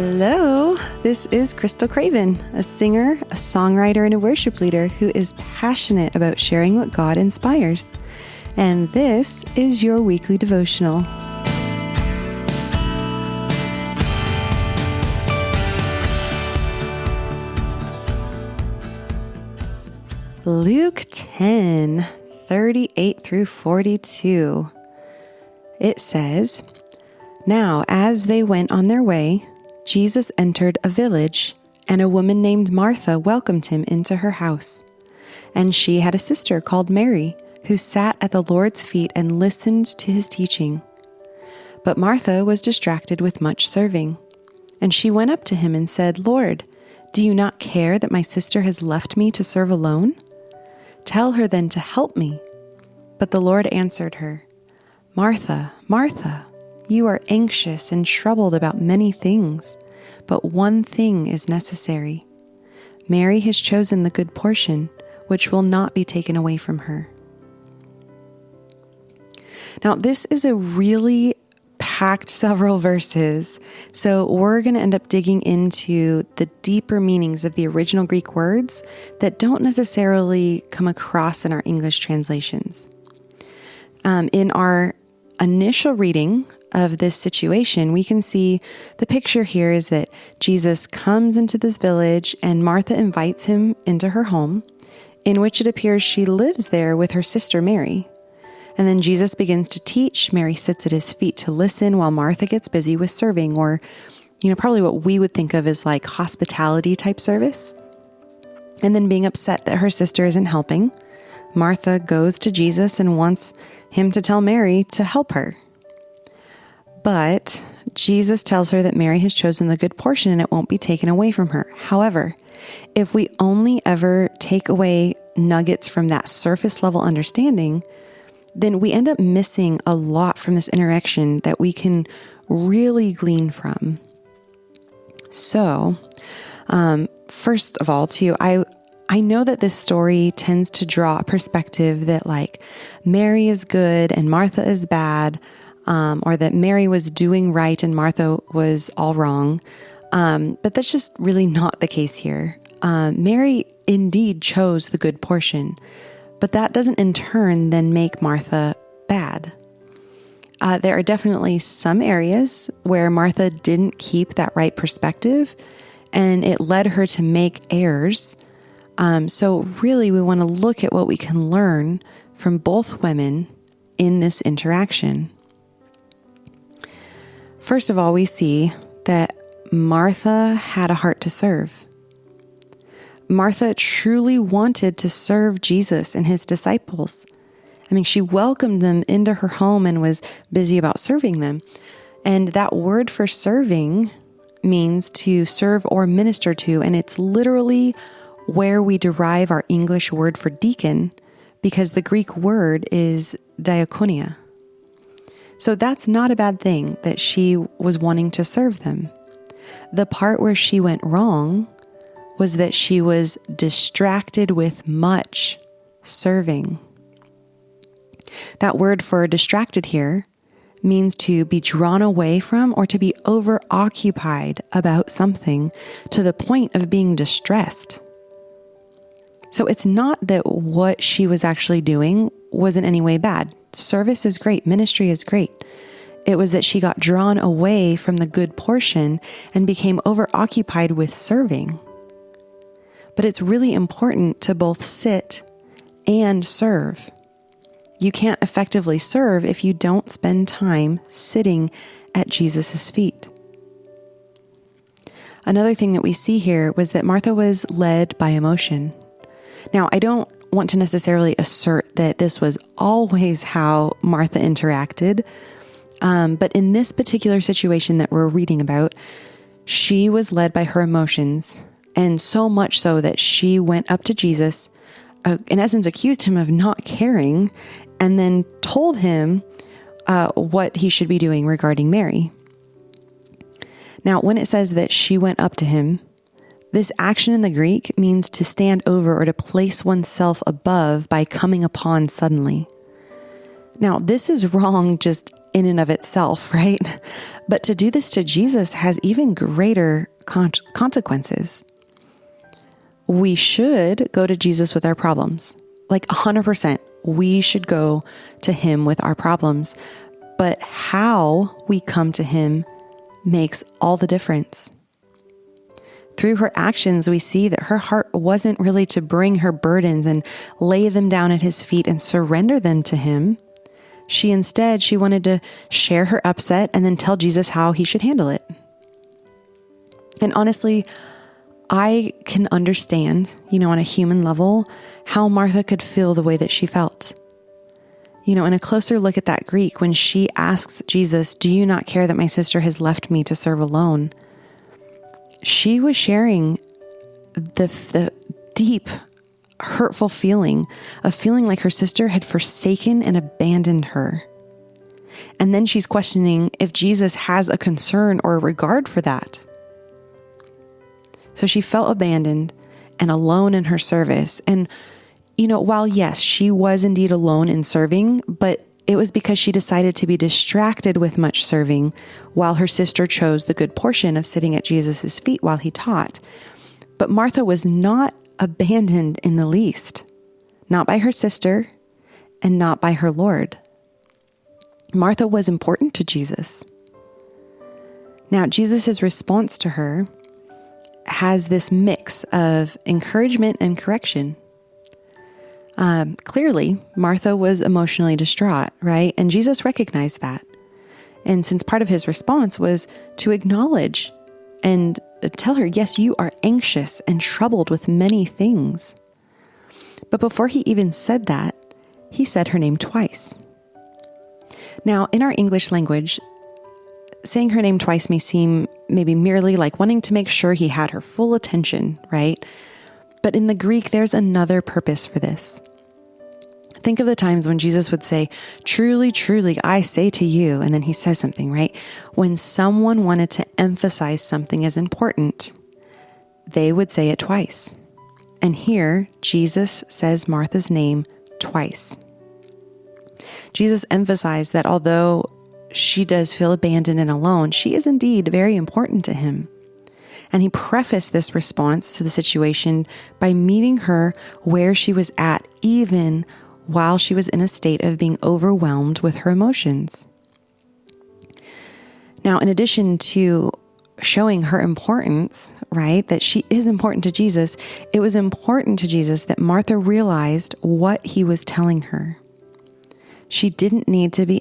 Hello, this is Crystal Craven, a singer, a songwriter, and a worship leader who is passionate about sharing what God inspires. And this is your weekly devotional. Luke 10, 38 through 42. It says, "Now as they went on their way, Jesus entered a village, and a woman named Martha welcomed him into her house. And she had a sister called Mary, who sat at the Lord's feet and listened to his teaching. But Martha was distracted with much serving. And she went up to him and said, 'Lord, do you not care that my sister has left me to serve alone? Tell her then to help me.' But the Lord answered her, 'Martha, Martha, you are anxious and troubled about many things, but one thing is necessary. Mary has chosen the good portion, which will not be taken away from her.'" Now, this is a really packed several verses, so we're going to end up digging into the deeper meanings of the original Greek words that don't necessarily come across in our English translations. In our initial reading of this situation, we can see the picture here is that Jesus comes into this village and Martha invites him into her home, in which it appears she lives there with her sister Mary. And then Jesus begins to teach. Mary sits at his feet to listen while Martha gets busy with serving, or, probably what we would think of as like hospitality type service. And then being upset that her sister isn't helping, Martha goes to Jesus and wants him to tell Mary to help her. But Jesus tells her that Mary has chosen the good portion and it won't be taken away from her. However, if we only ever take away nuggets from that surface level understanding, then we end up missing a lot from this interaction that we can really glean from. So, first of all, I know that this story tends to draw a perspective that like Mary is good and Martha is bad, or that Mary was doing right and Martha was all wrong. But that's just really not the case here. Mary indeed chose the good portion, but that doesn't in turn then make Martha bad. There are definitely some areas where Martha didn't keep that right perspective, and it led her to make errors. So really, we want to look at what we can learn from both women in this interaction. First of all, we see that Martha had a heart to serve. Martha truly wanted to serve Jesus and his disciples. She welcomed them into her home and was busy about serving them. And that word for serving means to serve or minister to, and it's literally where we derive our English word for deacon, because the Greek word is diakonia. So that's not a bad thing that she was wanting to serve them. The part where she went wrong was that she was distracted with much serving. That word for distracted here means to be drawn away from or to be overoccupied about something to the point of being distressed. So it's not that what she was actually doing was in any way bad. Service is great. Ministry is great. It was that she got drawn away from the good portion and became overoccupied with serving. But it's really important to both sit and serve. You can't effectively serve if you don't spend time sitting at Jesus' feet. Another thing that we see here was that Martha was led by emotion. Now, I don't want to necessarily assert that this was always how Martha interacted, but in this particular situation that we're reading about, she was led by her emotions, and so much so that she went up to Jesus, in essence accused him of not caring, and then told him what he should be doing regarding Mary. Now, when it says that she went up to him, this action in the Greek means to stand over or to place oneself above by coming upon suddenly. Now, this is wrong just in and of itself, right? But to do this to Jesus has even greater consequences. We should go to Jesus with our problems. Like 100%, we should go to him with our problems. But how we come to him makes all the difference. Through her actions, we see that her heart wasn't really to bring her burdens and lay them down at his feet and surrender them to him. She wanted to share her upset and then tell Jesus how he should handle it. And honestly, I can understand, on a human level, how Martha could feel the way that she felt. In a closer look at that Greek, when she asks Jesus, "Do you not care that my sister has left me to serve alone?" She was sharing the deep, hurtful feeling of feeling like her sister had forsaken and abandoned her. And then she's questioning if Jesus has a concern or a regard for that. So she felt abandoned and alone in her service. And, while yes, she was indeed alone in serving, but it was because she decided to be distracted with much serving while her sister chose the good portion of sitting at Jesus' feet while he taught. But Martha was not abandoned in the least, not by her sister and not by her Lord. Martha was important to Jesus. Now, Jesus' response to her has this mix of encouragement and correction. Clearly, Martha was emotionally distraught, right? And Jesus recognized that. And since part of his response was to acknowledge and tell her, yes, you are anxious and troubled with many things. But before he even said that, he said her name twice. Now, in our English language, saying her name twice may seem maybe merely like wanting to make sure he had her full attention, right? But in the Greek, there's another purpose for this. Think of the times when Jesus would say, "Truly, truly, I say to you," and then he says something, right? When someone wanted to emphasize something as important, they would say it twice. And here, Jesus says Martha's name twice. Jesus emphasized that although she does feel abandoned and alone, she is indeed very important to him. And he prefaced this response to the situation by meeting her where she was at, even while she was in a state of being overwhelmed with her emotions. Now, in addition to showing her importance, right, that she is important to Jesus, it was important to Jesus that Martha realized what he was telling her. She didn't need to be